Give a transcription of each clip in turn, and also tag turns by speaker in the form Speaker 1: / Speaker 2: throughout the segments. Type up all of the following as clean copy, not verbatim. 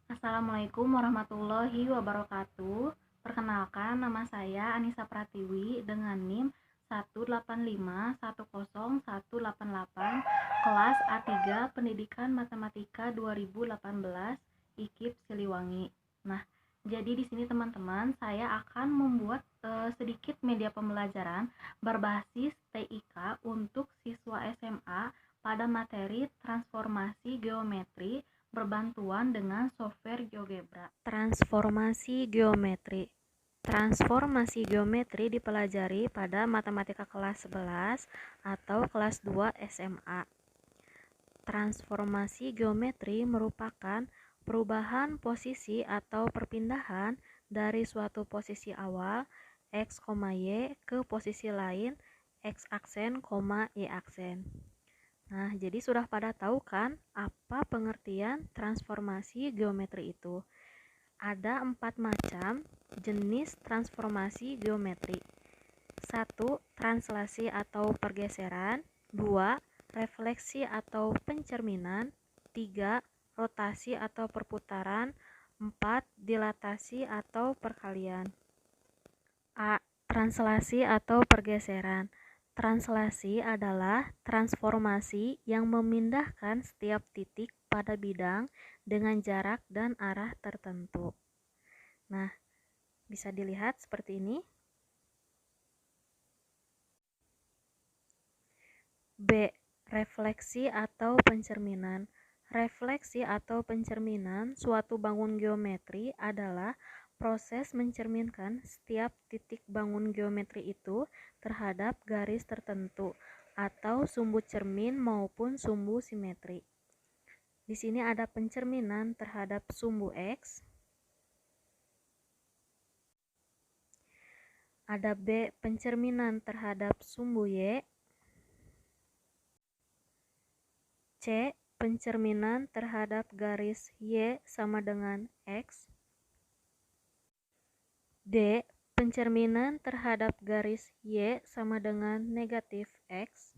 Speaker 1: Assalamualaikum warahmatullahi wabarakatuh. Perkenalkan, nama saya Anissa Pratiwi dengan NIM 185101188, kelas A3 Pendidikan Matematika 2018, IKIP Siliwangi. Nah, jadi di sini teman-teman, saya akan membuat sedikit media pembelajaran berbasis TIK untuk siswa SMA pada materi transformasi geometri berbantuan dengan software GeoGebra. Transformasi geometri. Transformasi geometri dipelajari pada matematika kelas 11 atau kelas 2 SMA. Transformasi geometri merupakan perubahan posisi atau perpindahan dari suatu posisi awal x, y ke posisi lain x aksen, y aksen. Nah, jadi sudah pada tahu kan apa pengertian transformasi geometri itu? Ada 4 macam jenis transformasi geometri. 1. Translasi atau pergeseran. 2. Refleksi atau pencerminan. 3. Rotasi atau perputaran. 4. Dilatasi atau perkalian. A. Translasi atau pergeseran. Translasi adalah transformasi yang memindahkan setiap titik pada bidang dengan jarak dan arah tertentu. Nah, bisa dilihat seperti ini. B. Refleksi atau pencerminan. Refleksi atau pencerminan suatu bangun geometri adalah proses mencerminkan setiap titik bangun geometri itu terhadap garis tertentu atau sumbu cermin maupun sumbu simetri. Di sini ada pencerminan terhadap sumbu X, ada B pencerminan terhadap sumbu Y, C pencerminan terhadap garis Y sama dengan X, D. Pencerminan terhadap garis Y sama dengan negatif X.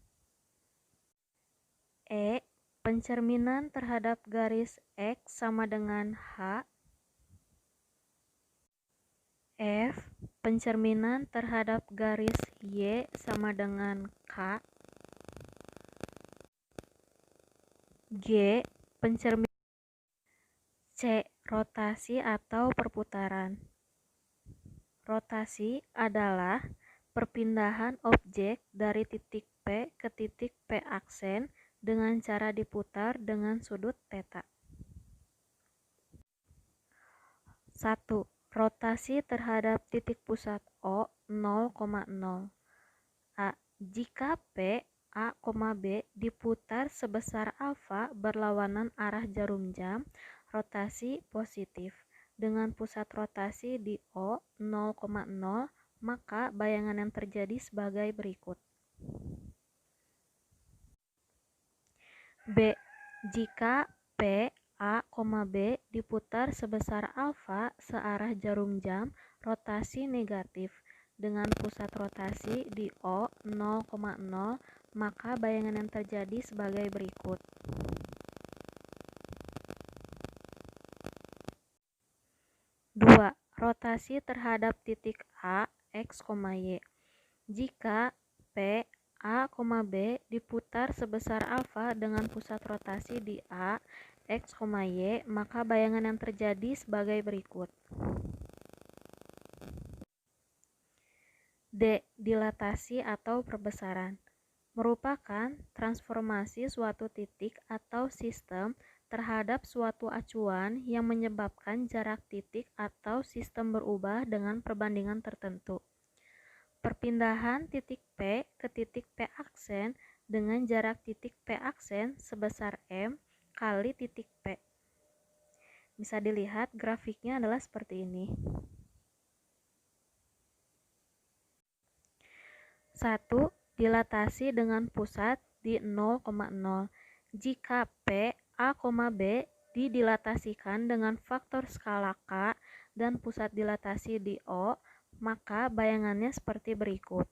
Speaker 1: E. Pencerminan terhadap garis X sama dengan H. F. Pencerminan terhadap garis Y sama dengan K. G. Pencerminan. C. Rotasi atau perputaran. Rotasi adalah perpindahan objek dari titik P ke titik P aksen dengan cara diputar dengan sudut theta. 1. Rotasi terhadap titik pusat O 0,0. A. Jika P, A, B diputar sebesar alfa berlawanan arah jarum jam, rotasi positif. Dengan pusat rotasi di O 0,0, maka bayangan yang terjadi sebagai berikut. B. Jika P, A, B diputar sebesar alfa searah jarum jam, rotasi negatif. Dengan pusat rotasi di O 0,0, maka bayangan yang terjadi sebagai berikut. Dua. Rotasi terhadap titik A, X, Y. Jika P, A, B diputar sebesar alfa dengan pusat rotasi di A, X, Y, maka bayangan yang terjadi sebagai berikut. D. Dilatasi atau perbesaran merupakan transformasi suatu titik atau sistem terhadap suatu acuan yang menyebabkan jarak titik atau sistem berubah dengan perbandingan tertentu. Perpindahan titik P ke titik P aksen dengan jarak titik P aksen sebesar M kali titik P. Bisa dilihat grafiknya adalah seperti ini. 1. Dilatasi dengan pusat di 0,0. Jika P, A, B didilatasikan dengan faktor skala K dan pusat dilatasi di O, maka bayangannya seperti berikut.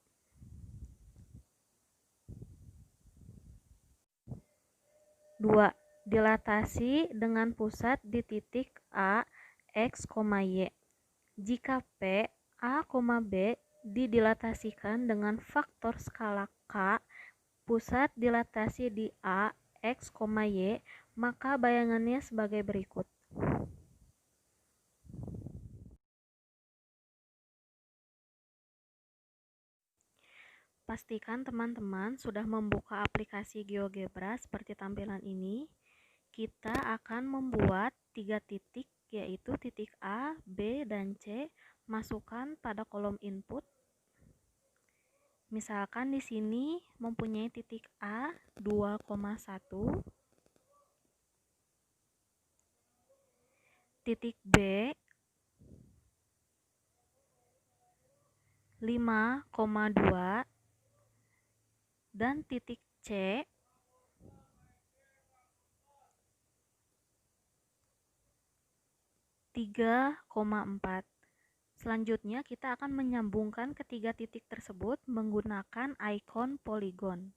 Speaker 1: 2. dilatasi dengan pusat di titik A, X, Y. Jika P, A, B didilatasikan dengan faktor skala K, pusat dilatasi di A, X, Y, maka bayangannya sebagai berikut. Pastikan teman-teman sudah membuka aplikasi GeoGebra seperti tampilan ini. Kita akan membuat 3 titik, yaitu titik A, B, dan C, masukkan pada kolom input. Misalkan di sini mempunyai titik A 2,1, titik B 5,2, dan titik C 3,4. Selanjutnya kita akan menyambungkan ketiga titik tersebut menggunakan ikon poligon.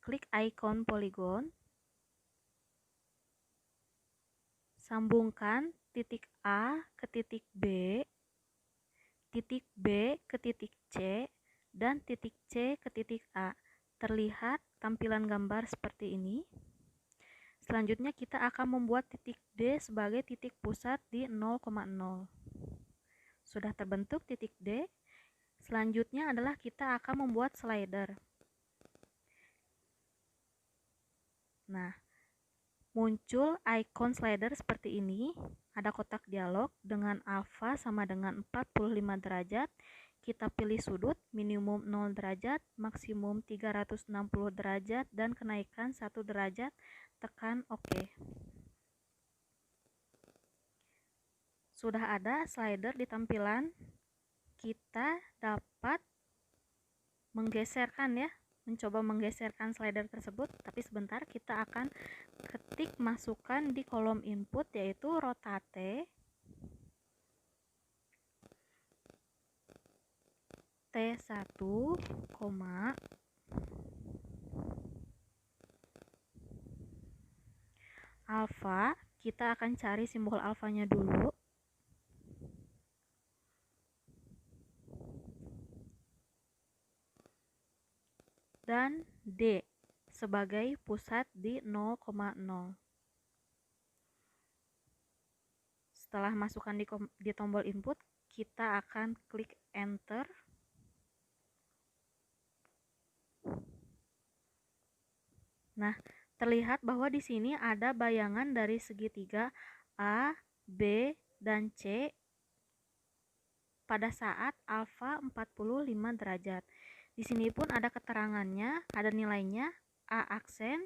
Speaker 1: Klik ikon poligon, sambungkan titik A ke titik B ke titik C, dan titik C ke titik A. Terlihat tampilan gambar seperti ini. Selanjutnya kita akan membuat titik D sebagai titik pusat di 0,0. Sudah terbentuk titik D. Selanjutnya adalah kita akan membuat slider. Nah, muncul ikon slider seperti ini. Ada kotak dialog dengan alfa sama dengan 45 derajat. Kita pilih sudut, minimum 0 derajat, maksimum 360 derajat, dan kenaikan 1 derajat. Tekan OK. Sudah ada slider di tampilan. Kita dapat menggeserkan ya, mencoba menggeserkan slider tersebut, tapi sebentar, kita akan ketik masukkan di kolom input, yaitu rotate T1, alfa. Kita akan cari simbol alfanya dulu. Dan D sebagai pusat di 0,0. Setelah masukkan di tombol input, kita akan klik enter. Nah, terlihat bahwa di sini ada bayangan dari segitiga A, B, dan C pada saat alfa 45 derajat. Di sini pun ada keterangannya, ada nilainya A aksen,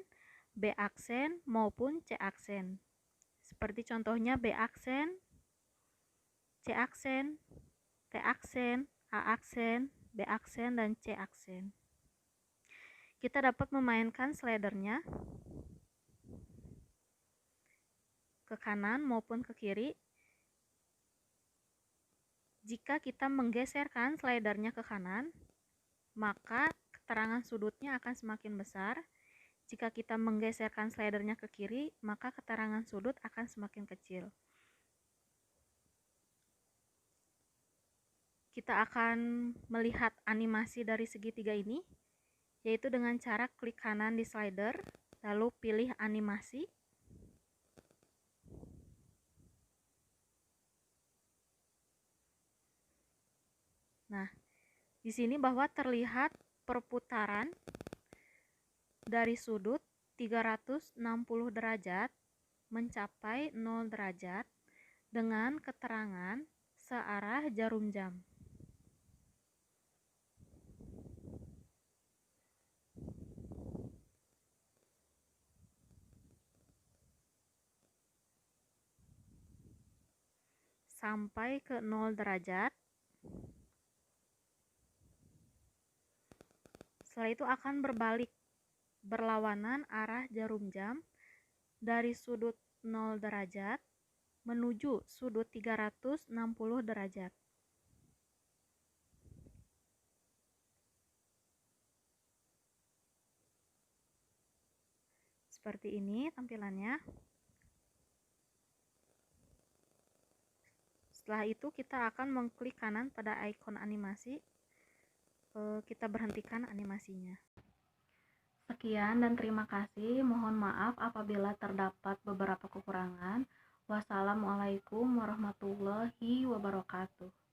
Speaker 1: B aksen, maupun C aksen. Seperti contohnya B aksen, C aksen, T aksen, A aksen, B aksen, dan C aksen. Kita dapat memainkan slidernya ke kanan maupun ke kiri. Jika kita menggeserkan slidernya ke kanan, maka keterangan sudutnya akan semakin besar. Jika kita menggeserkan slidernya ke kiri, maka keterangan sudut akan semakin kecil. Kita akan melihat animasi dari segitiga ini, yaitu dengan cara klik kanan di slider, lalu pilih animasi. Nah, di sini bahwa terlihat perputaran dari sudut 360 derajat mencapai 0 derajat dengan keterangan searah jarum jam. Sampai ke 0 derajat. Setelah itu akan berbalik berlawanan arah jarum jam dari sudut 0 derajat menuju sudut 360 derajat. seperti ini tampilannya. Setelah itu kita akan mengklik kanan pada ikon animasi. Kita berhentikan animasinya. Sekian dan terima kasih. Mohon maaf apabila terdapat beberapa kekurangan. Wassalamualaikum warahmatullahi wabarakatuh.